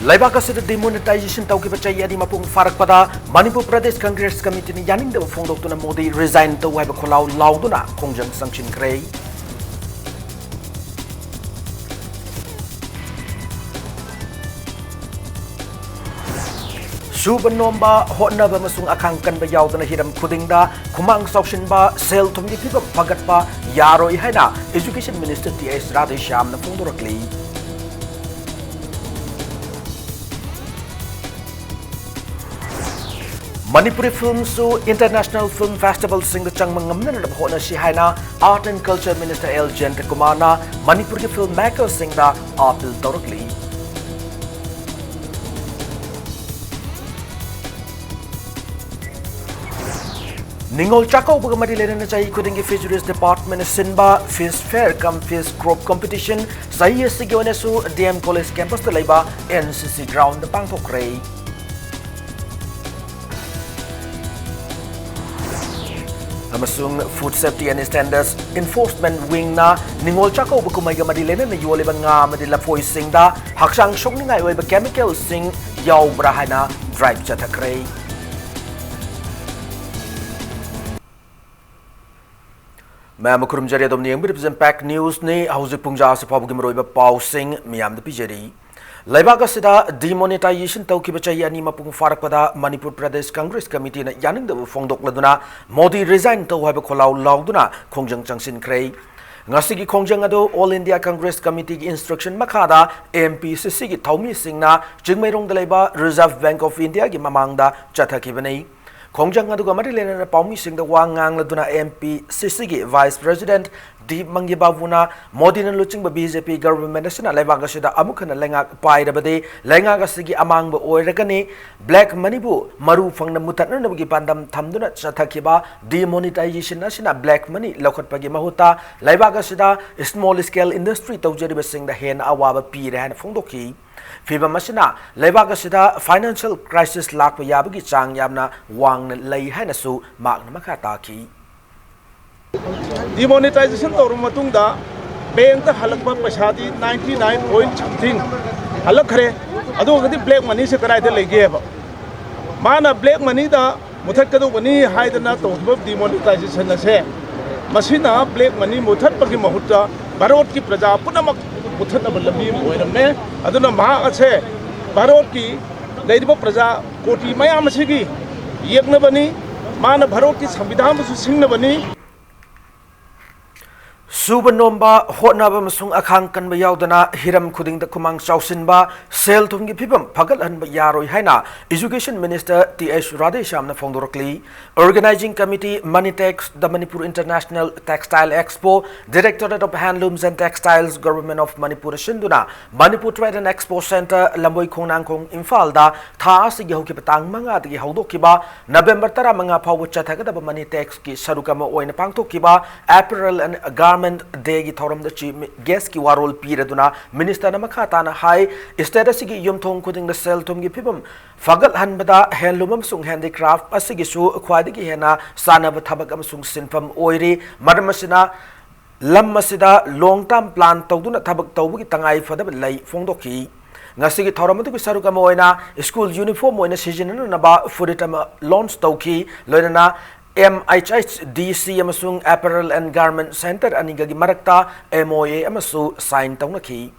Laibak asida demonetization tawkiba chayani mapung farakpada Manipur Pradesh Congress Committee ni yaningda phongdoktuna Modi resign to haiba kholau lauduna khongjang sanchin krei. Suban nomba hotnaba masung akhang kanba yaudana hiram khudingda khumang saukshinba sel thumgi phibam phagatpa yaroi haina Education Minister T.S. Radhesham na phongdorakli. Manipuri Film Su International Film Festival sing the changmangamna na hona si haina Art and Culture Minister L. Kumana Manipuri filmmakers sing da apil dorokli. Ningol Chako Bugamadi Lena Chai Kudingi Fisheries Department Sinba Fish Fair cum Fish Crop Competition Sayi Sigonesu DM College Campus the Laiba NCC Ground the Pangtokray. Amasung Food Safety and Standards Enforcement Wing na Ningol Chako Bukumay Gamadilena na Yuoliba nga Madila Foy Sing da Haksang Shong Ningay Weba Chemical Sing Yaw Brahana Drive Chatakray. Ma'am Kurum Jari Adom Niyang represent Pack News ni Hausi Pungja sa Pabugi Maroiba Pau Sing Miyam the Pijeri. Laibaga sida demonetization tawkiba chayani mapung farakpada Manipur Pradesh Congress Committee na yaning da phongdok laduna Modi resign to haiba kholau lauduna khongjang changsin krei. Ngasigi khongjang ado All India Congress Committee ki instruction makhada MPCC ki Thaumi Singh na Jingmairong da laiba Reserve Bank of India ki mamangda chathakibani. Khongjang adu ga marilena na Paumi Singh da wangang laduna MPCC ki Vice President Deep Mangibavuna Modi na luching ba BJP government na laibaga sida amukana lenga pairabade lenga ga sigi amang ba oiragani black money bu maru phangna mutatna na gi pandam thamduna chathakiba demonetization na sina black money lokhat pagi mahuta laibaga sida small scale industry tawjari ba sing da hen awaba pi re han phongdoki fiba masina laibaga sida financial crisis lakpa yabagi chang yamna wang lai haina su mak na makata ki Demonetization तौर मतुंगदा bank हलकबा पैसादी 99 point something हलक खरे अदो गदि black money से कराय दे लेगेबा माना black money दा मुथत कदो बनी हाइदना तौब demonetization से मसिना black money मुथत पगी महुता Bharat की प्रजा पुनमक मुथत लंबी ओइरमने अदुना मा अछे भारत की लेदिबा प्रजा कोटि मयाम सिगी येकनबनी माना भारत की संविधान Basu सिंगनबनी Suban nomba hotnaba masung akhang kanba yaudana hiram khuding da kumang chausinba sel thumgi phibam phagal hanba yaroi haina Education Minister T.S. Radhesham na phongdorakli. Organizing Committee Manitex the Manipur International Textile Expo Directorate of Handlooms and Textiles Government of Manipur Sinduna Manipur Trade and Expo Center Lamboi Khongnangkhong Imphal da tha asigi hoki patang manga dagi haudokiba November 10 manga phawu chathagadaba Manitex ki sarukama oina pangthokiba Apparel and Garment Day Thorum the chief guest ki warol piraduna Minister Namakata na high status gi yumthong kuding the sel tumgi pibam fagal hanbada handloom sung handicraft asigi su khwadigi hena sanaba thabak amsung sinfam oiri maramasina lammasida long term plan tawduna thabak tawbugi tangai fadab lai phongdoki ngasigi thoramatu ki sarukama oina school uniform oina season na ba furitama launch tawki loinana MHHDC amasung Apparel and Garment Center anigagi marakta MOA amasu sign tawnaki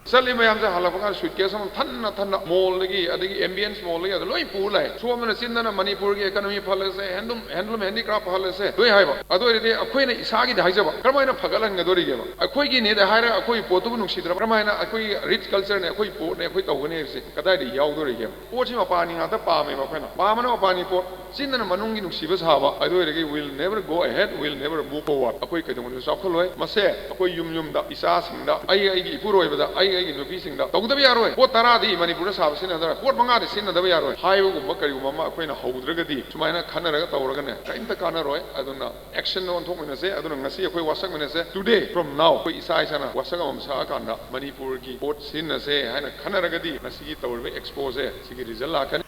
Sali mayam se halapanga suitcase am thanna mall lagi adagi ambience mall lagi loi pu lai suamna sindana Manipur gi economy phale se handloom handicraft phale se loi haiba ado ide akhoi na isagi da haijaba kramaina phagalan ngadori geba akhoi gi ne da haira akhoi potu nu sidra kramaina akhoi rich culture ne akhoi po ne akhoi tawgane se kadai de yaudori geba po chima pani nga ta pa me ba khoina pa mana pani po sindana manungi nu siba saba ado ide will never go ahead will never move forward akhoi kedong nu sakholoi mase akhoi yum da isa singda ai gi puroi bada ai nupi singda tawdabi yaroi pot taradi Manipur sab sinadara pot mangari sinadabi yaroi haibu gumba karigumba ma akoina haudragadi sumaina khanaraga tawragane kaimta kanaroi aduna action on thokmina se aduna ngasi akoi wasak mena se today from now akoi isa isana wasak am sa kanda Manipur ki pot sinna se haina khanaragadi ngasi gi tawrbe expose sigi result lakan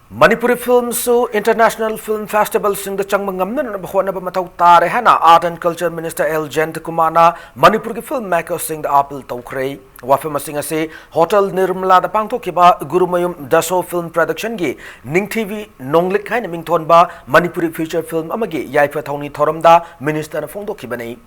Manipuri Film Su International Film Festival sing the changmangamna na bahona ba matau tare hana Art and Culture Minister L. Kumana Manipur ki filmmakers sing the apil tawkrei Wafam asing ase Hotel Nirmala da pangthokiba Gurumayum Daso Film Production gi Ning TV Nonglik haina mingthonba Manipuri feature film amagi yaifa thongni thoramda minister na phongdokibani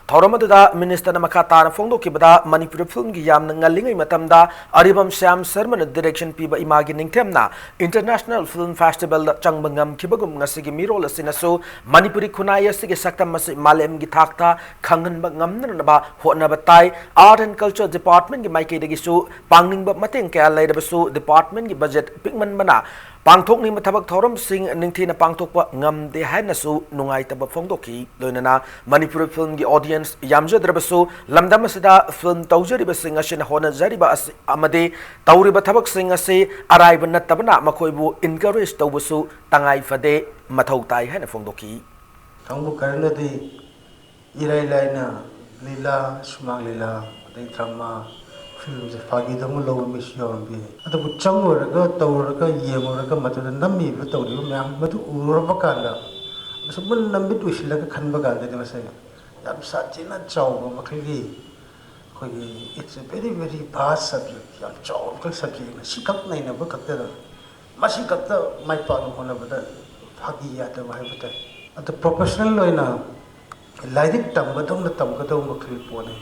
Thoramadda minister na makata na phongdokibada Manipuri film gi yamna ngalingai matamda Aribam Syam Sharma na direction piba imagi ningthemna International Film Festival da changbangam kibagum ngasigi mirol asinasu Manipuri khunai asigi saktam mas malem gi thakta khangan ba ngamna ba hona batai Art and Culture Department gi maike degi su pangning ba mateng kaya laida su department gi budget pikman mana Pangthok ni mathabak thoram sing ningthina pangthok pa ngam de haina su nungai taba phongdoki loinana Manipur film gi audience yamjadrabasu lamdam asida film tawjari ba sing asina hona jari ba amade tawri ba thabak sing ase arai ba natabana makoibu encourage tawbusu tangai fade mathau tai haina phongdoki thangbu karna di irai laina lila sumang lila dei drama film se fagi damu lo mi siyon bi ata bu changora tawra yemora matu nammi bu tawri myam matu ura bakanda sabun nambi tu sila ka khanba ganda de masai yam satina chaw makhli khoi it's a very vast subject yam chaw ka subject sikap nai na ba kakta masi kakta mai pa no hona bada fagi ya ta mai bata ata professional loina laidik tam ga dong makhli pone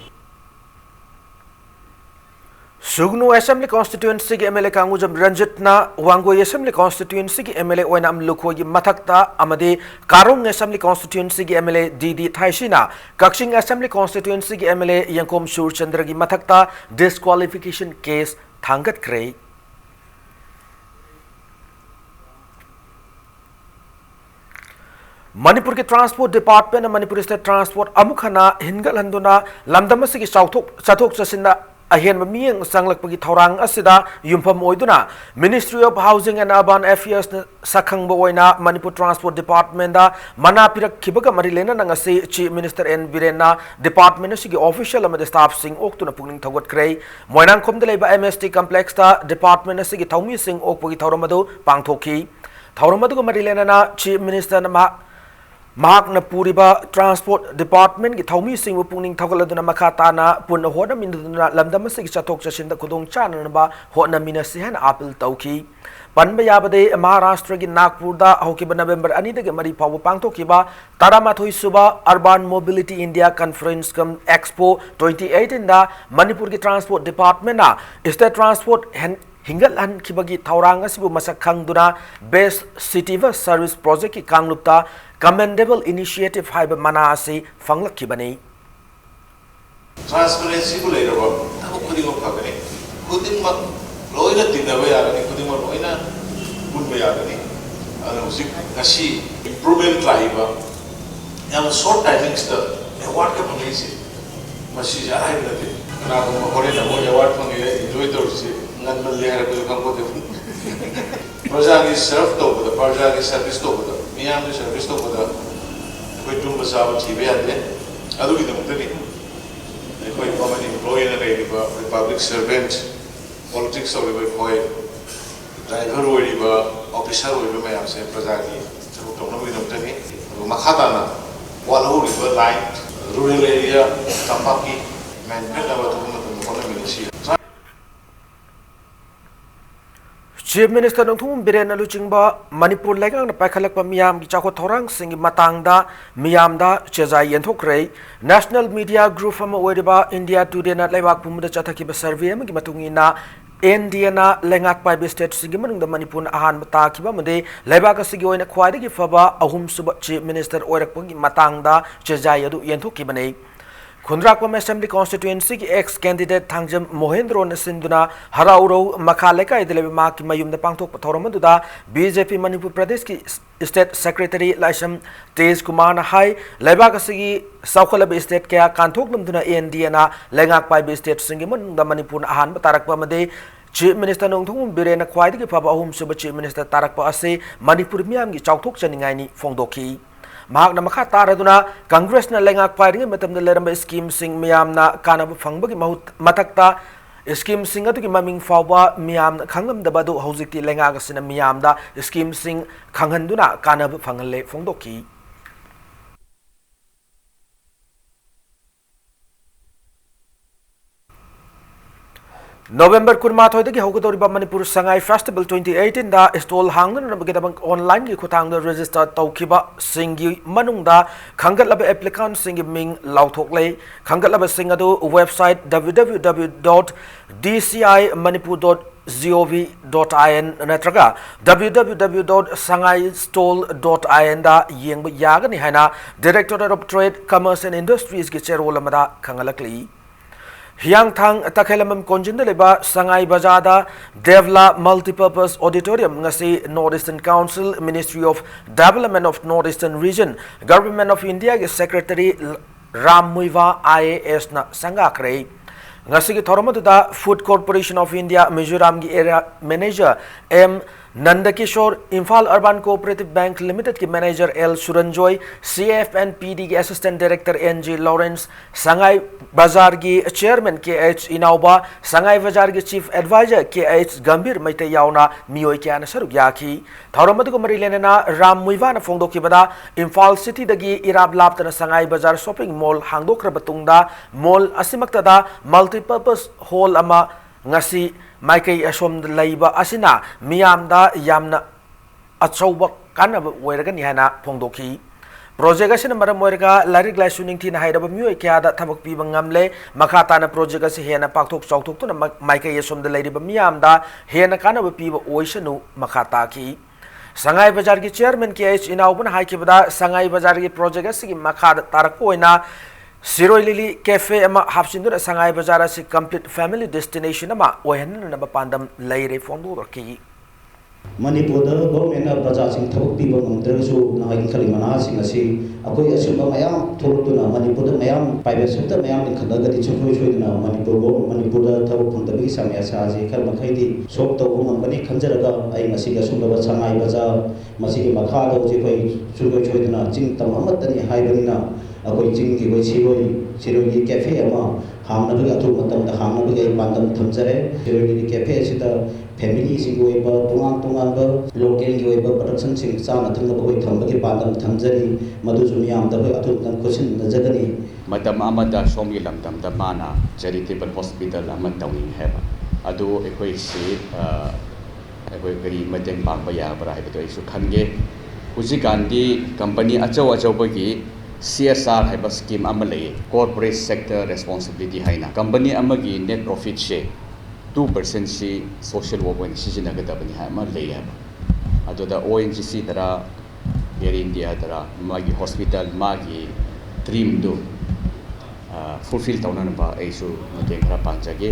Sugnu Assembly Constituency ki MLA Kangujam Ranjitna Wangoi Assembly Constituency ki MLA Oinam Lukhogi Mathakta Amade Karong Assembly Constituency ki MLA DD Thaisina Kakshing Assembly Constituency ki MLA Yankom Shur Chandra ki Mathakta disqualification case thangat krei Manipur के transport department Manipur state transport अमुखना हिंगल हंदुना लमदम की चथोक चसिना अहेन मियंग संगलकपगी थौरांग असिदा युमफम ओइदुना ministry of housing and urban affairs सखंग बोइना मणिपुर ट्रांसपोर्ट डिपार्टमेंट दा मना पिरक खिबगा मरि लेना नंगसे चीफ मिनिस्टर एन बिरेना डिपार्टमेंट सिगी ऑफिशियल अमद स्टाफ सिंग ओक्तुना पुगनिंग थगत क्रे मोइनांग खोमद लेबा एमएसटी कॉम्प्लेक्स दा डिपार्टमेंट सिगी थौमी सिंग ओकपगी थौरमदो पांगथोकी थौरमदो मरि लेना चीफ मिनिस्टर मा Mahakna puriba transport department ki thaumi sing pungning thogaladuna makhatana punna hona minduna lamdam sigi chathok chasin da khudong chana ba hona minasi han apil tauki panba yabade Maharashtra ki Nagpur da hokiba November ani da mari pawu pangthokiba taramathoi suba urban mobility India conference cum expo 2018 da Manipur ki transport department na state transport hingal han kibagi thaurang asibu masak khangduna best city bus service project ki kanglupta commendable initiative haiba mana ase fanglakibani transparency ko leiro tabo khuding phagani khuding ma loina tinaba yagani khuding ma loina bunba yagani ana usik kasi improvement laiba yam short timings da award ka pangisi masi ja hai late na ko hore na mo award pangi enjoy torsi ngan mal le har ko kam ko de project is serve to the project is service to the miyam de service to the koi tum basab chi be ade adu ki dum tani koi government employee na re ba public servant politics or ba koi driver or ba officer or ba mayam se project ki chabu to no ki dum tani makhata na wala uri ba line rural area tampaki maintain ba to no ko na si Chief Minister Nongthum Biren Aluchingba Manipur Legang Pakhalakpa Miyam ki Chakho Thorang Sing Matangda Miyam da Chezai Yenthokre National Media Group from Oediba India Today na Lebak Pumda Chathaki Survey am ki matungina Indiana Lengak Pai State Sigimanung da Manipur ahan mata kiba made Lebak sigi oina khwadi ki faba ahum suba Chief Minister Oirakpang Matangda Chezai adu Yenthokibane Khundrakpam Assembly Constituency ki ex-candidate Thangjam Mohendro Nasinduna Harauro Makhaleka idelebi ma ki mayum da pangthok pathoram da BJP Manipur Pradesh ki State Secretary Laisham Tej Kumar na hai Lebak asigi Saukhalab State kaya kanthok namduna AND na Lengak Pai State singiman da Manipur ahan tarakpa made Chief Minister Nongthum Biren khwaidi ki phaba ahum suba Chief Minister tarakpa ase Manipur miyam gi chauthok chaningai ni phongdoki Mahakna makha taraduna Congress na lengak pairing matamda leramba scheme sing miyamna kanaba fangbagi matakta scheme sing atu ki maming fawba miyam khangam da badu hojikti lengaga sina miyam da scheme sing khanghanduna kanaba fangalle phongdoki November kunmathoi haugadoriba Manipur Sangai Festival 2018 da stall hangna nabagidabang online gi khutang da register tawkiba singi manungda khangatlaba applicant singi ming lauthokle khangatlaba singadu website www.dcimanipur.gov.in natraga www.sangaistall.in da yengba yagani haina Directorate of Trade, Commerce and Industries gi chairwala mada khangalakli Hiang thang takhelamam konjin leba Sangai Bazada Devla Multipurpose Auditorium ngasi Northeastern Council Ministry of Development of Northeastern Region Government of India ge Secretary Ram Muiva IAS na sangakre ngasi ki thoromatuda Food Corporation of India Mizoram gi area manager M Nandakishore Imphal Urban Cooperative Bank Limited की manager L Suranjoy CFNPD की assistant director NG Lawrence Sangai बाजार की chairman KH Inaoba Sangai बाजार की chief adviser KH गंभीर मैते यावना मियोई के अनसरुक याखी थौरमद को मरी लेना राम मुइवाना फोंदो की बदा इम्फाल सिटी दगी इराब लापतना संगाई बाजार शॉपिंग मॉल हांगदोक्र बतुंगदा मॉल असिमक्तदा मल्टीपर्पस हॉल अमा ngasi maikai asom laiba asina miyamda yamna achauba kanaba oiragani hana phongdokhi project asina maram oiraga larik laisuning thina haidaba mioi kyada thabak piba ngamle makata na project asi hena pakthok chauthok tuna maikai asom da lairiba miyamda hena kanaba piba oisanu makata ki Sangai Bazar ki chairman KH inauban haikibada Sangai Bazar ki project asi ki makada tarakoina Siroi Lili Cafe ama hapsindura Sangai Bazar si complete family destination ama oihanna na bapandam laire fondo raki Manipur da government of Baja sing thok pi ba ngam na hain khali mana sing asi akoi asumba mayam thorutuna Manipur da mayam private sector mayam ni khada gadi chhoi chhoi na Manipur da thok phang da bi samya sa ji khal makhai di sok to ngam bani khanjaraga ai masi ga sumba ba Sangai Baja masi ki makha da ji khoi chhoi chhoi na ching tam amat ni hai bani na akoi ching ki khoi siroi ki cafe ama hamna bi atu matam da hamna bi ai pandam thamjare siroi ki cafe sida family sing oi ba tungang ba local gi oi ba production sing sa na thang ba oi thang ba ki pandam thamjari madu jumi am da atu tan question na jagani madam amada somi lamdam da mana charitable hospital ama tawing heba adu ekoi si ekoi gari mateng pang ba ya bra heba to isu khange uji gandhi company achau ba gi CSR heba scheme ama le corporate sector responsibility haina company ama gi net profit share 2% si social work when si jinagadabani ha ma le ya ado da ONGC dara Air India dara magi hospital magi dream do fulfill tawna ba aisu mateng ra panjage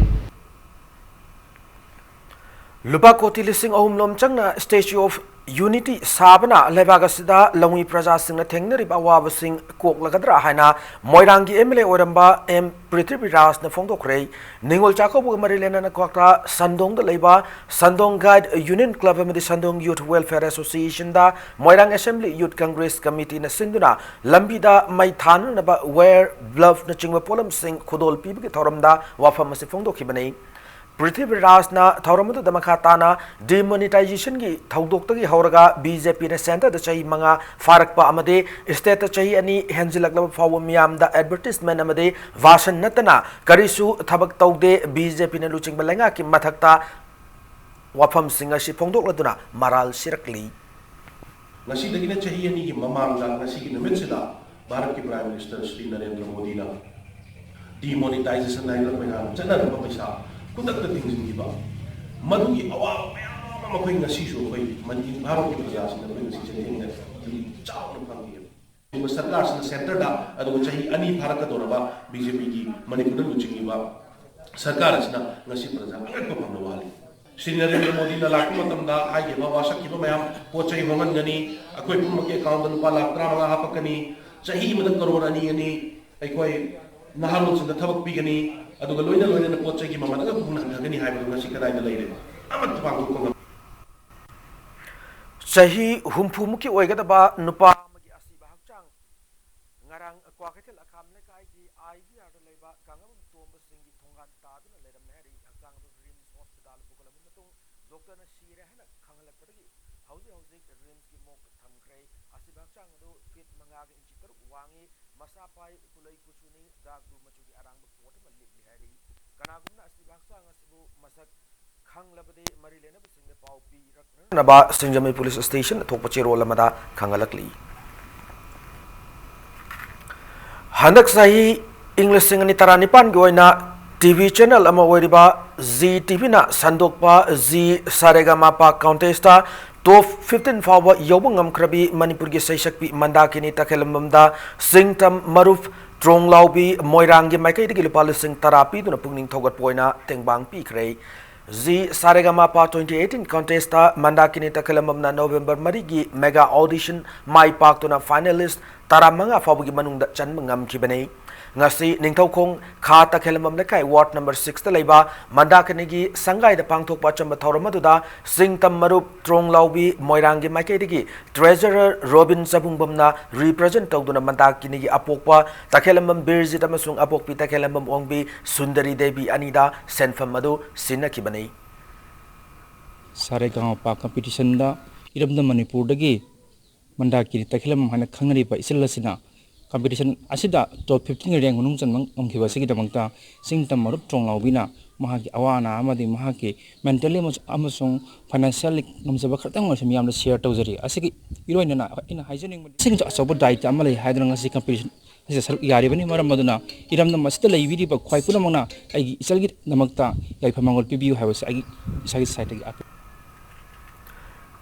Lupa koti lising ahum lom changna Statue of Unity sabana lebagasida langui praja singna thengnari ba wa sing kok lagadra haina moirangi MLA oramba M Prithvi Ras na phongdokre ningol chakobu marilena na kwakta sandong da leiba sandong guide union club amadi sandong youth welfare association da moirang assembly youth congress committee na sinduna lambi da mai thanu na ba wear glove na chingwa polam sing khudol pi bi thoramda wafam ase phongdokhi banei Prithvi Raj na thauramadu damakhatana demonetization gi thaudokta hauraga BJP na center da chahi manga farak pa amade state ta chahi ani henjilaklaba fawu miyam da advertisement amade vasan natana karisu thabak taude BJP na luching balenga ki mathakta wafam singa si phongdokladuna maral sirakli ngasi dagina chahi ani gi mamangda ngasi gi namitsida Bharat ki Prime Minister Shri Narendra Modi na demonetization na ila pena chana ba paisa kudak ta tingin gi ba madugi awa mayam ma khoi ngasi so khoi mani Bharat ki praja sin khoi ngasi chahi ne chaw na phangi ni sarkar sin center da adu chahi ani Bharat ka doraba BJP gi Manipur lu chingi ba sarkar asna ngasi praja ngak pa phamna wali Shri Narendra Modi na lakku matam da ai ge ba wasak ki ba mayam po chahi hongan gani akhoi pum ke account da pa lakh 3 hapakani chahi madak crore ani ani aikoi naharun sin da thabak pi gani aduga loina na pochai ki mama daga bungna gani hai ba ngasi kadai da leire amat pang ko chahi humphumuki oigada ba nupa magi asiba hakchang ngarang kwa khathel akham le kai gi IVR da leiba kangam tomba singi thongan ta duna leram nehri hakchang bu rims hospital bukalam matung doctor na sire hena khangalak padagi hauji rims ki mok thamkre asiba hakchang do fit manga ga inchi taruk wangi masa pai kulai kuchuni dag du machugi arang ba pot ma lip lihari kanagumna asibak sang asibu masak khanglabade mari lenaba singna pau pi raknaba Singjami Police Station thokpa chero lamada khangalakli handak sahi English singani taranipan goina TV channel ama oiriba Z TV na sandokpa Z Saregama pa contesta top 15 fawa yobungam krabi Manipur gi saisakpi mandakini takhelambamda singtam maruf Tronglaubi Moirangi Maikai de Gilpal Sing Tarapi to Pungning Togat Poina Tengbang Pikre Z Saregama Pa 2018 contest Mandakini Takalamamna November Marigi Mega Audition Mai Park to na finalist Taramanga Fabugi Manung Chan Mangam Kibane ngasi ningthokong kha takhelamam lekai ward number 6 ta leiba mandakanigi sangai da pangthok pacham thauramadu singtam marup tronglaubi moirangi maikedi treasurer Robin Sabungbamna represent tawduna mandakinigi apokpa takhelamam birjit amasung apokpi takhelamam ongbi Sundari Devi anida senfam madu sinakibani Saregama pa competition da iramda Manipur dagi mandakini takhelamam hana khangnari pa isilasina competition asida top 15 rank nung chanmang amkhiba sigi damangta singtam marup tronglawbina mahaki awana amadi mahaki mentally amasung financially namjaba khatang ma samyam share tawjari asigi iroina na ina haijening sing asobo diet amale haidrang asi competition asi sar yari bani maram maduna iramna masita leibiri ba khwai puna mangna ai isalgi namakta yaifamangol pibiu haibase ai isagi site gi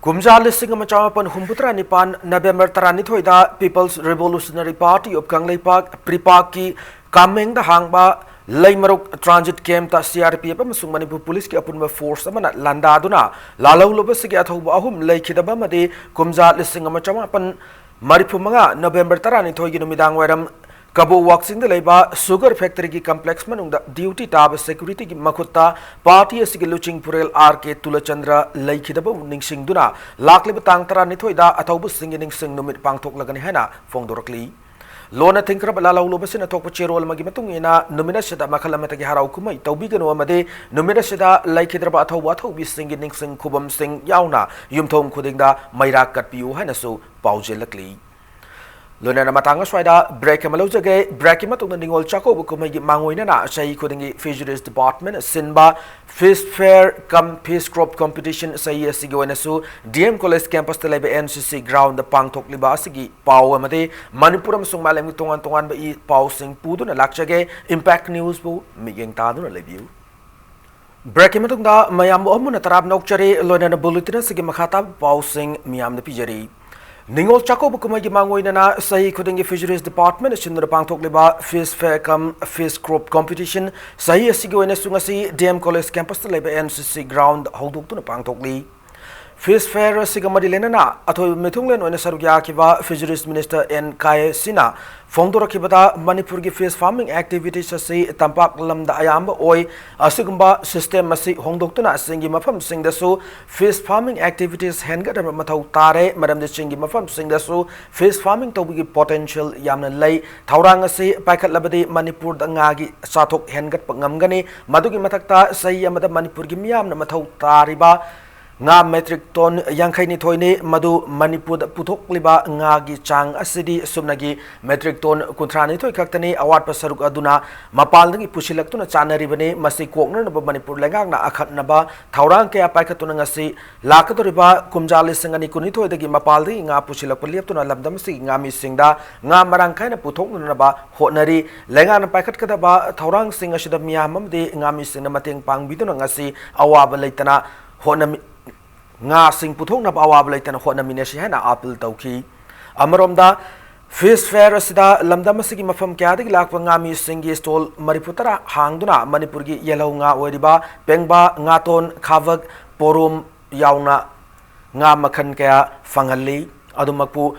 Kumja listing machapan humputra nipan November tarani thoida People's Revolutionary Party of Kanglei Park Pripaki Kameng da hangba Leimarok Transit Camp ta CRPF amasung Manipur Police ki apunba force amana landa duna lalau lobasigi athoba ahum leikhidaba made kumja listing machapan maripumanga November tarani thoigi numidang wairam Kabo Waxing the Leba Sugar Factory ki complex manung duty tab security ki makutta party asigi luching purel RK Tulachandra Laikidaba Ningsing Duna Lakli Batang Tarani Thoida Ataubu singing sing numit pangtok lagani hena Fongdorokli Lona Tinkrab Lala Lubasin Atok Chero Magimatung ina Numinashida Makalamata Harau Kumai Taubigano Amade Numinashida Laikidraba Atau be singing sing Kubam Sing Yauna Yumtom Kudinga Maira Katpiu Hanasu Paujelakli Luna na matanga swada break malojage break matong ningol chako bukumay mangoy na sa ikudingi fisheries department sinba fish fair cum fish crop competition sa sigo na su DM college campus talebe NCC ground the pangtok liba sigi pau amade Manipuram sung malam tungan ba I pau sing pudo na lakchage impact news bu migeng tado na review break matong da mayam mo na tarab nokchare luna na bulletin sigi makata pau sing miyam na pijari Ningol Chako Bukumagi Mangoy na Sahi Kudingi Fisheries Department Shinra Pangtok Liba Fish Fair cum Fish Crop Competition Sahi Asigo Sungasi DM College Campus Leba NCC Ground Hoduk to Pangtok Li Fish Fair Sigamadi Lenana Ato Metunglen on Sarugya Kiva Fisheries Minister N. Kai Sina Fongdora Kibata Manipur Fish Farming Activities Sasi Tampak Lamda Ayamba Oi Asigumba System Masi Hongdoktuna Singi Mafam Sing the Su Fish Farming Activities Hengat Matau Tare Madam the Chingi Mafam Sing the Su Fish Farming Tobi Potential Yamna Lay Taurangasi Pakat Labadi Manipur Dangagi Satok Hengat Pangamgani Madugi Matakta Sayamada Manipur Gimiam Matau Tariba nga metric ton yangkai ni thoine madu Manipur puthok liba nga gi chang asidi sumnagi metric ton kuntrani thoi khaktani award pasaruk aduna mapal ngi pusilak tuna chanari bane masi kokna na Manipur lengang na akhat na ba thaurang ke apai khatuna ngasi lakatoriba kumjali singani kuni thoi dagi mapal di nga pusilak paliap tuna lamdam si nga mi singda nga marang kai na puthok na ba honari lengang na pai khat kada ba thaurang sing asida miyamam de nga mi singna mateng pangbiduna ngasi awaba leitana honami nga sing puthok na awab laitana khona minesi hana apil tawki amaromda fish fair asida lamdam asigi mafam kya digi lakwa nga mi singi stall mariputara hangduna Manipur gi yellow nga weriba pengba nga ton khavak porum yauna nga makhan kaya fangali adumakpu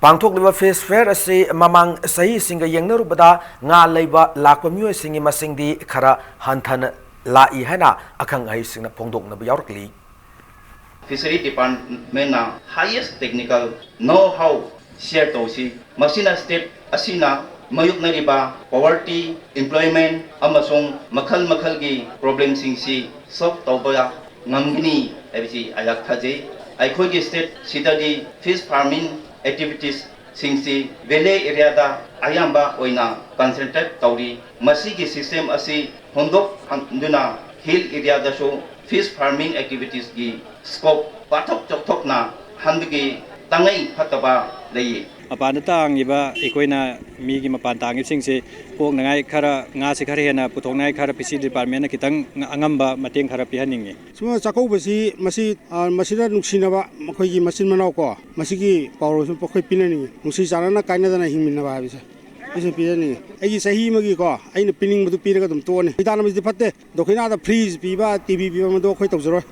pangthok liba fish fair asi mamang sahi singa yengnaru bada nga leiba lakwa myo singi masingdi khara hanthana lai hana akhang ai singna phongdok na yaurkli Fishery Department na highest technical know-how share to si masina state asina mayuk na riba poverty employment amasong makal gi problem sing si solve tawba ngamgini abisi ayak thaje ai khoi gi state sidadi fish farming activities सिंसी वेले area दा अयाम्बा ओइना concentrate तौरी मसी की system असी होंदोक हंदुना hill area दसो fish farming activities की scope पाथक चौथोकना हंदगी तंगई फतबा लई मपान तांगिबा एकोइना मीगी मपान तांगिबसिंगसे पोकनाय खरा nga se khare hena puthongnai khara pc department kitang angamba mateng khara pihaningi suma chakobasi masi masida nuksinaba makhoi gi masin manau ko masigi pawro sum pokhoi pinani nusi charana kaina dana hingminna ba bisa ise pinani agi sahi magi ko aina pining madu piraga dum tone idana misi fatte dokhina da freeze piba tv piba madu khoi tawjaro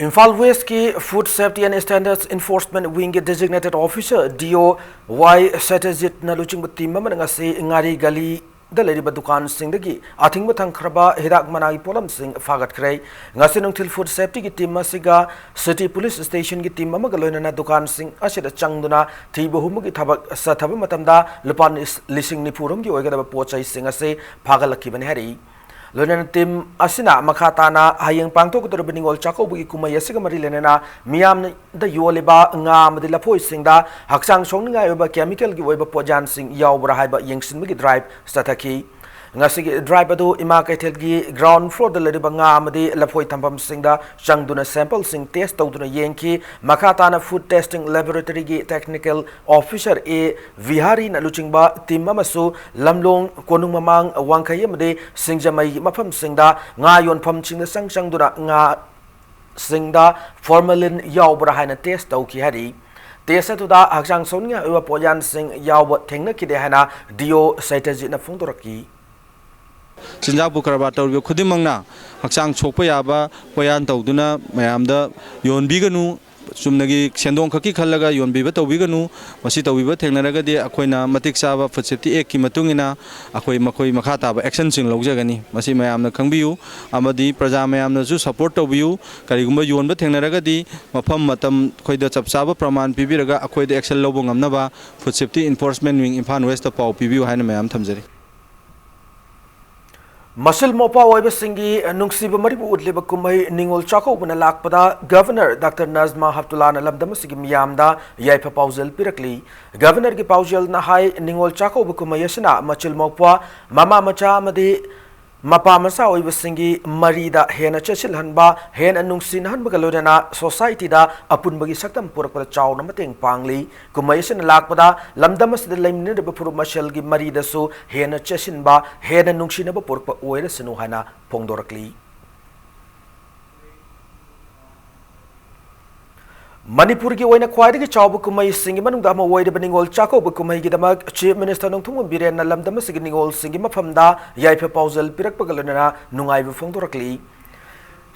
Imphal West ki Food Safety and Standards Enforcement Wing ki designated officer DOY Satyajit na luching team ma ngasi ngari gali da leriba dukan sing dagi athing bathang khraba hidak managi polam sing fagat khrei ngasi nungthil food safety ki team masiga city police station ki team ma galoina na dukan sing asida changduna thiba hum ki thabak sathaba matamda lupan lising nipurum ki oigada pochai sing ase phagalaki bani hari Lonan team asina makhatana hayang pangtok to beningol chako bugi kumay asiga mari lenena miyam da yoliba nga madila phoi singda haksang songninga yoba chemical gi woiba pojan sing yawbra haiba yengsin magi drive stathaki ngasi drive adu ima kaithel gi ground floor da leriba nga amadi laphoi thambam singda changduna sample sing test tawduna yengki makhatana food testing laboratory gi technical officer a vihari na luchingba team amasu lamlong konung mamang wangkhai amade singjamai mafam singda nga yon pham chingna changduna nga singda formalin yawbra haina test tawki hari test atuda haksang songa ewa pojan sing yawba thengna kide hana dio saitaji na phongdoraki Sinjak bukaraba tawbi khudimangna haksang chokpa yaba poyan tawduna mayamda yonbiganu sumnagi sendong khaki khallaga yonbiba tawbiganu masi tawbiba thengnaraga de akoina matik saba food safety act ki matungina akoi makoi makha taba action sing lawjagani masi mayamna khangbiu amadi praja mayamna su support tawbiu karigumba yonba thengnaraga di mafam matam khoida chapsaba praman pibiraga akoida action lawbo ngamnaba food safety enforcement wing Imphal West ta pau pibiu haina mayam thamjari Masil mopa oiba singi nungsiba maribu udliba kumai ningol chako buna lakpada Governor Dr. Nazma Haptullah na lamdama sigi miyamda yaipa pauzal pirakli Governor ki pauzal na hai ningol chako bu kumai yasina machil mopa mama macha amadi mapa masa oiba singi marida hena chachil hanba hena nungsin hanba galodana society da apun bagi saktam purakpada chaw na mateng pangli kumai yasina lakpada lamdama sida laimni de puru mashal gi marida su hena chachin ba hena nungsin ba purakpa oira sinu hana pongdorakli Manipur ki oina khwaidagi chawbu kumai singi manungda ama oida beningol chako bu kumai gi damak Chief Minister nongthum biren na lamdama sigi ningol singi mafamda yaipa pauzal pirakpa galona nungai bu phongdorakli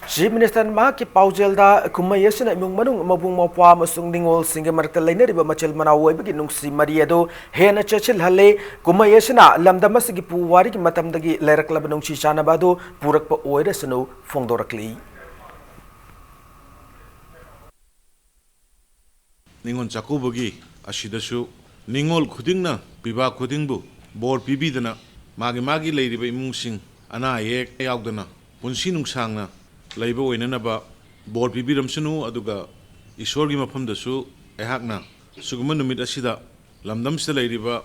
Chief Minister ma ki pauzal da kumai yasina imung manung mabung mapwa masung ningol singi marakta lainariba machel mana oibagi nungsi mariado hena chachil halle kumai yasina lamdama sigi puwari ki matamdagi lairakla nungsi chanabado purakpa oida sinu phongdorakli Ningon Chakubugi, Ashidasu, Ningol Kudingna, Piba Kudingbu, Bor Pibidana, Magi Lady by Mungsing, Ana Yek Yaudana, Punsinung Sangna, Labor in Anaba, Bor Pibidam Sunu, Aduga, Isorgim upon the Su, Ehakna, Sugumanumid Asida, Lamdam Ladiba,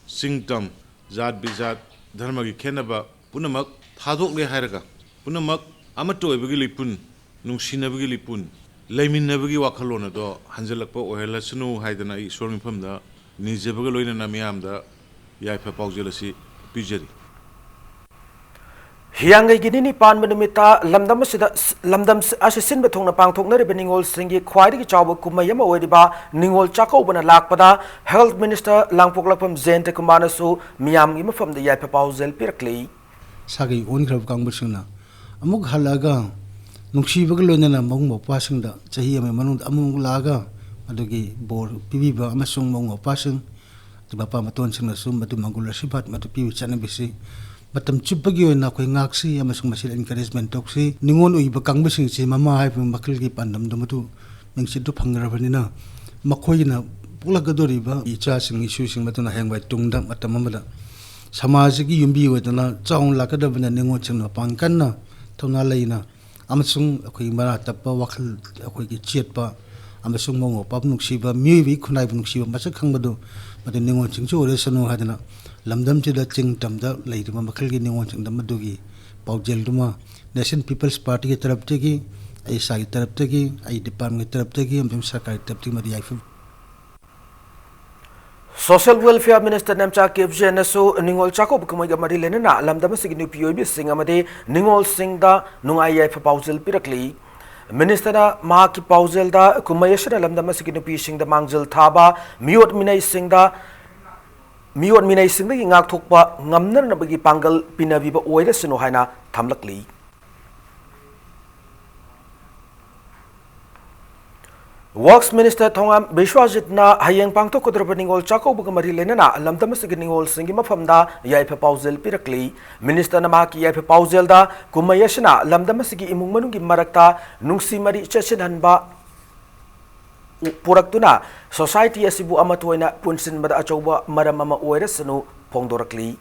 Singtam, Zad Bizad, Dharmagi Kenaba, Punamak, Hadok Le Haraga, Punamak, Amato Vigilipun, Nungsina Vigilipun. Laimin nabagi wakalona do hanjalakpa ohela sunu haidana I sormi phamda nijabaga loina na miyamda yaipa paujilasi pijari Hiangai gini pan menumita lamdam asisin betong na pangthok na beningol singi khwaidi ki chawbu kumayama oidiba ningol chako bana lakpada Health Minister Langpok Lakpam Zente Kumana su miyam gi mafamda yaipa paujel pirakli sagi on grab kangbusuna amuk halaga nungsibaga loina mong mopasingda chahi ame manung amung laga adugi bor pibiba amasung mong mopasing tibapa maton singna sum matu mangula sibat matu pibi chana bisi matam chupagi oina koi ngaksi amasung masil encouragement toksi ningon uiba kangbusing si mama hai makil gi pandam dumatu mingsi du phangrabanina makhoi na pulagadori ba icha sing issue sing matuna hengbai tungda matamamada samajigi yumbi wedana chaung lakadabana ningon chingna pangkanna thona leina amasung akoi mara tappa wakal akoi ki chetpa ꯑꯃꯁꯨꯡ ꯃꯉꯣ ꯄꯥꯞ ꯅꯨꯡꯁꯤꯕ ꯃꯤꯑꯣꯏꯕꯒꯤ ꯈꯨꯟꯅꯥꯏꯕꯨ ꯅꯨꯡꯁꯤꯕ ꯃꯁꯛ ꯈꯪꯕꯗꯨ ꯃꯗꯨ ꯅꯤꯉꯣꯜꯁꯤꯡꯁꯨ ꯑꯣꯏꯔꯁꯅꯨ ꯍꯥꯏꯗꯅ ꯂꯝꯗꯝꯁꯤꯗ ꯆꯤꯡ ꯇꯝꯗ ꯂꯩꯔꯤꯕ ꯃꯈꯜꯒꯤ ꯅꯤꯉꯣꯜꯁꯤꯡꯗ ꯃꯗꯨꯒꯤ ꯄꯥꯎꯖꯦꯜꯗꯨꯃ ꯅꯦꯁꯅꯦꯜ ꯄꯤꯄꯜꯁ ꯄꯥꯔꯇꯤꯒꯤ ꯇꯔꯞꯇꯒꯤ ꯑꯩ ꯏꯁꯥꯒꯤ ꯇꯔꯞꯇꯒꯤ ꯑꯩ ꯗꯤꯄꯥꯔꯠꯃꯦꯟꯒꯤ ꯇꯔꯞꯇꯒꯤ ꯑꯃꯁꯨꯡ ꯁꯔꯀꯥꯔꯒꯤ ꯇꯔꯞꯇꯒꯤ ꯃꯗꯨ ꯌꯥꯏꯐ Social Welfare Minister Namcha Kipjen asu Ningol Chakop Kumoiga Mari Lenana Lamdama Sig New POB Sing Amade Ningol Sing da Nungaya for Pausel Pirakli Minister Mahaki Pausel da Kumayashana Lamdama Sig New P Sing the Mangjil Thaba Miot Minay Sing da Miot Minay Sing the Ingak Tokpa Ngamner Nabagi Pangal Pinaviba Oida Sinohana Tamlakli Works Minister Thongam Bishwajit na Hayang Pangto Kodraba Ningol Chako Bugamari Lenana Lamdama Sig Ningol Singima Famda Yaipa Pausel Pirakli Minister Namaki Yaipa Pausel da Kumayashana Lamdama Sigi Imung Manungi Marakta Nungsi Mari Chachinanba Puraktuna Society Asibu Amatuina Punsin Mada Achoba Maramama Oeresanu Pongdorakli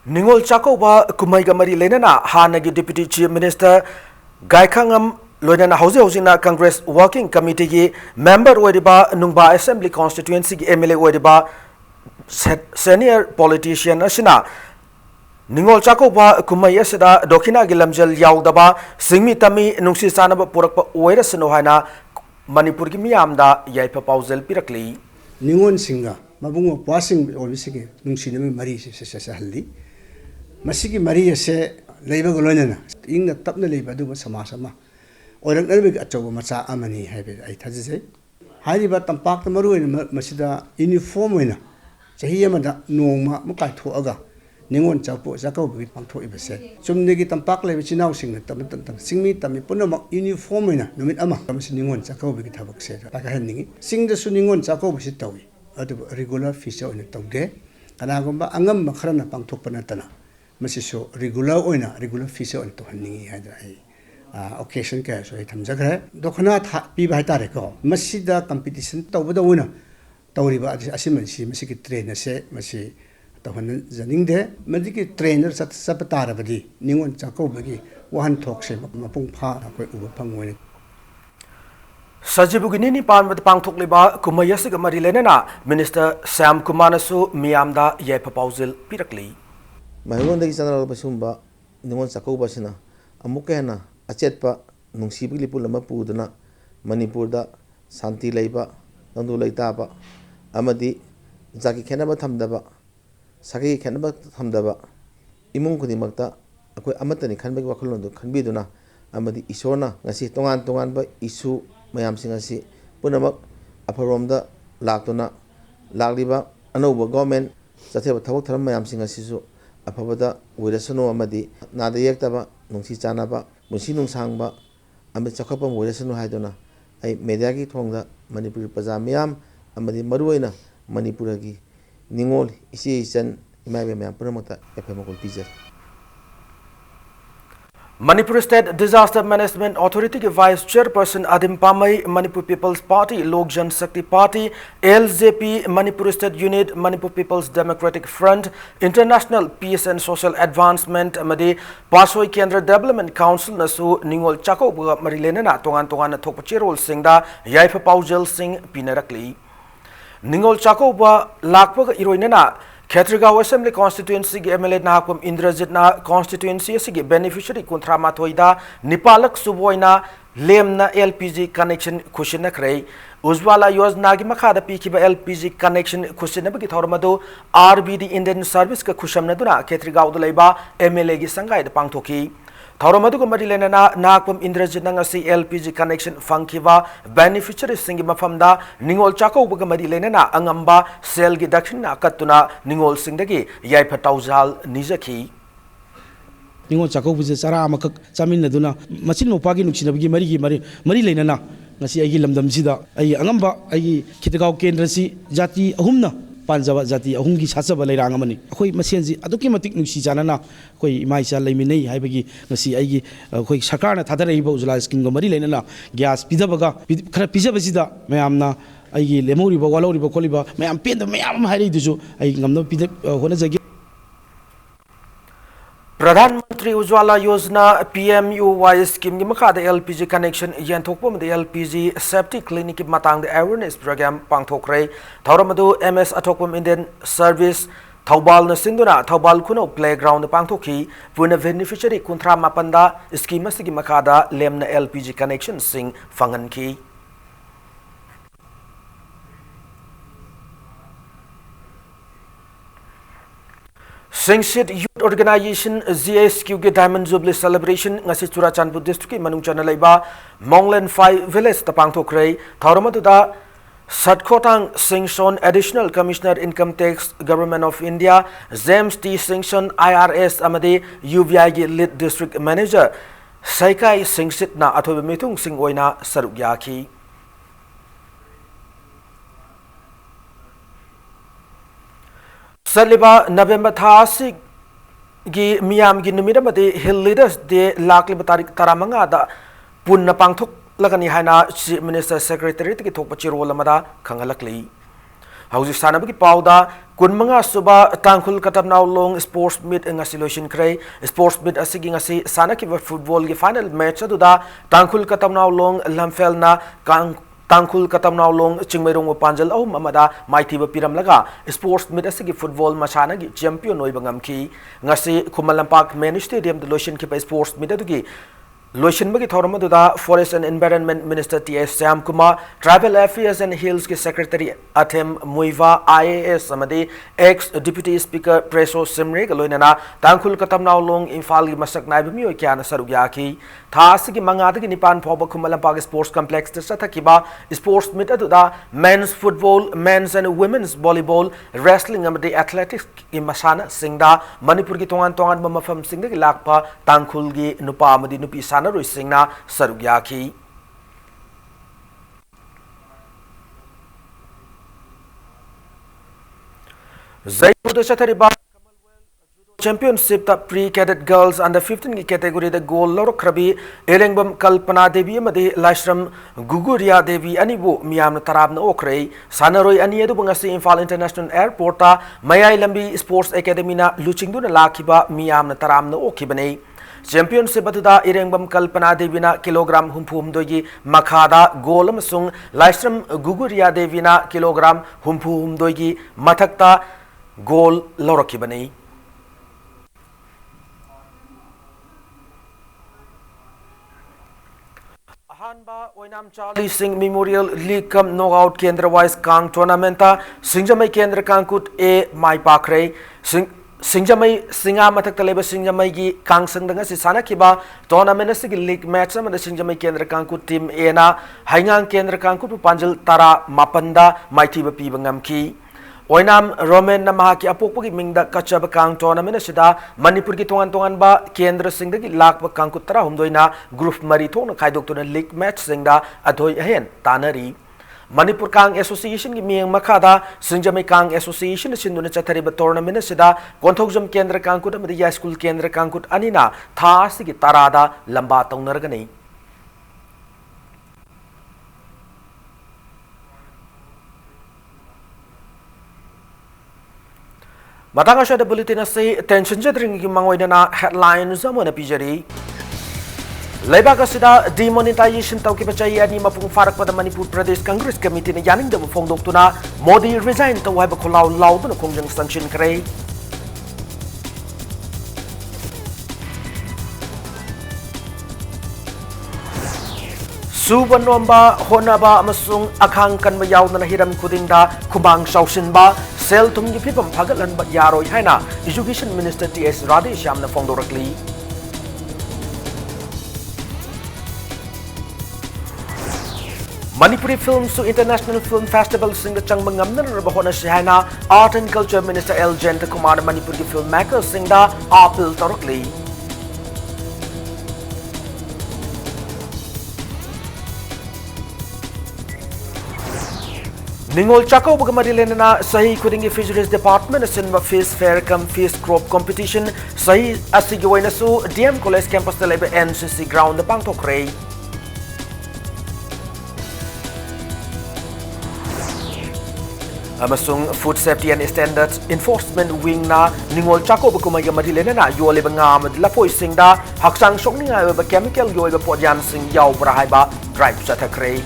Ningol Chakoba Kumaiga Mari Lenana Hanagi Deputy Chief Minister Gaikangam Loinana House Hosina Congress Working Committee Member Wediba Nungba Assembly Constituency MLA Wediba Senior Politician Ashina Ningol Chakoba Kumayasada Dokina Gilamjel Yaudaba Singmi Tami Nungsi Sanaba Purakpa Oerasanohana Manipur Miyamda Yaipa Pausel Pirakli Ningon Singa Mabungo Passing Obisiki Nungsinami Mari Haldi Masiki Maria se labor Golona in the Tapna labor do Samasama or an Arabic Achoba Masa Amani have it, I say. Highly but Tampak the Maru in Masida uniform winner. Sahiyamada Noma Mukai to Aga Ningon Chapo Zako with Panto Ibese. Some negi Tampak which now sing the Tamatan sing me Tamipunama uniform winner, no mit Ama comes Ningon Zako with Tabak said, like a handing. Sing the Suningon Zako with Sitawi, at a regular fisher in the Toge, and Agomba Angam Makrana Pantopanatana. Masiso regular oina regular fisher on to handing occasion cash or Tamzakre. Dokana be by Tareko. Masida competition to the winner. Tauriba Asimansi, Masiki trainer say, Masi Tohan Zaning de, Mediki trainers at Sapatarabadi, Ningon Chakobagi, one talk shape of Mapung Pa, Pangwin. Sajibuginini Pan with Pangtok Liba, Kumayasika Marilenana, Minister Sam Kumanasu, Miamda Yaipa Pausel Pirakli. Mahirondagi sanarabba sumba Ningon Chakobasina amukena achetpa nungsibigi lipul ama puduna Manipurda santi leiba nangdu leitaba amadi jaki khenaba thamdaba sagi khenaba thamdaba imung khudimakta akoi amatani khanbagi wakhalondu khanbiduna amadi isona ngasi tongan ba isu mayamsing asi punamak apharomda laktuna lagliba anoba government chatheba thawak tharam mayamsing asisu Apabada Wirasano Amadi, Nada Yaktaba, Nungsi Chanaba, Musi Nungsangba, Amit Chakapam Wirasano Haidona, I Mediagi Tonga, Manipur Pazamiam, Amadi Maruena, Manipuragi, Ningol, Isi San, Imabia Pramata, Epamokul Pizza. Manipur State Disaster Management Authority के Vice Chairperson Adim Pamai, Manipur People's Party, Lok Jan Shakti Party, LJP, Manipur State Unit, Manipur People's Democratic Front, International Peace and Social Advancement, Amadi Pasoi Kendra Development Council, Nasu Ningol Chako Marilena, Tongan Tokpachirol Singda, Yaifa Paujel Singh Pinarakli. Ningol Chako Lakpa Iroinena. Khetrigaon Assembly Constituency के MLA नाहकम Indrajit ना constituency से beneficiary कुंत्रा माथोइदा निपालक सुबोइना Lemna LPG connection खुशिन करे उज्ज्वला योजना की मखादा पीखिबा LPG connection खुशिन बगी थौरमदो RBD Indian Service का खुशम नदुना Khetrigaon दलेबा MLA की संगाई द पांगथोकी Thauramadu Marilena Nakpum Indrajinangasi LPG connection Funkiva, beneficiary Singi Mafamda, Ningol Chako Bugamadilena, Angamba, Selgi Dakshina Katuna, Ningol Singdagi, Yaipatauzal, Nizaki. Ningol Chako was a Saramak, Samin Naduna, Masino Pagi Nuxinabi Marilena, Nasi Agilam Damsida, Angamba, Kitagao Kendrasi, Jati, Humna. Panjaba Jati, Hungi Sasaba Rangamani, Hoi Masenzi, Adokimatic Nusi Janana, Hoi Maisa Lemine, Hibagi, Nasi Agi, Hoi Sakana, Tatari Bozlas, King of Marilena, Gas, Pizabaga, Pizabazida, Mayamna, Agi, Lemuri, Walori, Bocoliba, Mayam Pin the Mayam Haridu, I am no Pizza, Honazagi. प्रधानमंत्री उज्ज्वला योजना PMUY scheme की मखादा LPG connection यंथोकपम LPG safety clinic की मतंग awareness program पांथोखरे थौरमदु MS Athokpam Indian service Thoubal सिंधुना थौबाल खुनो प्लेग्राउंड पांथोखी पुना बेनिफिशियरी कुंथ्रा मापंदा स्कीम की मखादा लेमना LPG कनेक्शन सिंह फंगनकी Singsit Youth Organization GSQ के Diamond Jubilee Celebration ngasi Churachandpur District की manung chana leiba Monglen 5 Village tapangthokre thauramatuda Satkotang Singson Additional Commissioner Income Tax Government of India James T Singson IRS amade UBI की Lead District Manager Saikai Singsit na athobe mithung sing oina saruk yaki Saliba November Thasi gi Miam gi Numidamadi Hill Leaders de Lakli Batarik Taramanga da Punna Pangthok Lagani Hana Chief Minister Secretary ki Thokpachiro Lamada Kangalakli. Hausi Sanabaki Pauda Kunmanga Suba Tankul Katamnau Long Sports Meet Ngasiloshin Kray Sports Meet Asigi Ngasi Sanaki Football gi final match aduda Tankul Katamnau Long Lamfelna Kang Tangkul katamnau long chingmerong panjal au mamada maiti ba piram laga sports meet asigi football machana gi champion oi bangam ki ngasi Kumalampak main stadium the lotion ki sports meet adugi lotion bagi thorama da forest and environment minister TS Sam Kumar travel affairs and hills ki secretary Athem Muiva IAS amadi ex deputy speaker Preso Simre galoinana Tangkul katamnau long Imphal gi masak nai bmi oi kya na sarugya ki Thasi ki mangada ki nipan phoba Kumalampak sports complex ta sathakiba sports meet aduda men's football men's and women's volleyball wrestling amadi athletics ki masana singda Manipur ki tongan mafam singda ki lakpa Tangkul gi nupa amadi nupi sana roi singna sarugya ki Jaipur de chathariba Championship the pre-cadet girls under 15 category the goal lor krabi Elengbam Kalpana Devi amadi Lashram Guguria Devi anibu miyam tarabna okre sanaroi ani edu bangasi Imphal International Airport ta Mayai Lambi Sports Academy na luchingduna lakiba miyam taramna okibane Championship aduda Elengbam Kalpana Devi na kilogram humpum dogi makhada goal amasung Lashram Guguria Devi na kilogram humpum dogi mathakta goal lorokibane Hanba Oinam Charlie Singh Memorial League Cup Knockout Kendra Wise Kang Tournament Singjamai Kendra Kangkut A Mai Pakre Singjamai Singa Matak Taleba Singjamai gi Kang Sangdanga si sana kiba tournament asigi league match amada Singjamai Kendra Kangkut team A na Haingang Kendra Kangkut Panjal Tara Mapanda Maitiba Pibangam ki Oinam Roman na mahaki apokpagi mingda kachaba kang tournament sida Manipur ki tongan ba Kendra Singda ki lakpa kangkut tara humdoina group mari thong na khaidok tuna league match singda adhoi ahen tanari Manipur Kang Association ki miyang makada Singjamai Kang Association sinduna chathariba tournament sida konthokjam Kendra Kangkut amadi ya school Kendra Kangkut anina tha sigi tarada lamba taunargani Matang asya bulletin ase tension jadring ki mangoy na headlines amona pijari Leibag asida demonetization tawki bachai ani mapung farak pada Manipur Pradesh Congress Committee na yaning da mufong doktuna Modi resign taw hai ba kholaw law na kongjang sanction kare Suban nomba honaba amasung akhang kan mayaw na hiram kudingda kumang sausinba sel tumgi pipam phagalan ba yaroi haina Education Minister TS Radhesham na fongdorakli Manipuri Film Su International Film Festival sing the changmangam na rabahona haina Art and Culture Minister L Jayanta Kumar Manipur ki filmmaker sing da apil torokli Ningol Chako Bugamarilena Sahi Kudingi Fisheries Department Sinva Fish Fair Cum Fish Crop Competition Sahi Asigiwainasu DM College Campus Telebe NCC Ground the Pangtokre Amasung Food Safety and Standards Enforcement Wing na ningol chako bakumay gamadi lena na yole banga madla poi singda haksang shokninga ba chemical yoy ba podyan sing yaw brahai ba drive sa thakre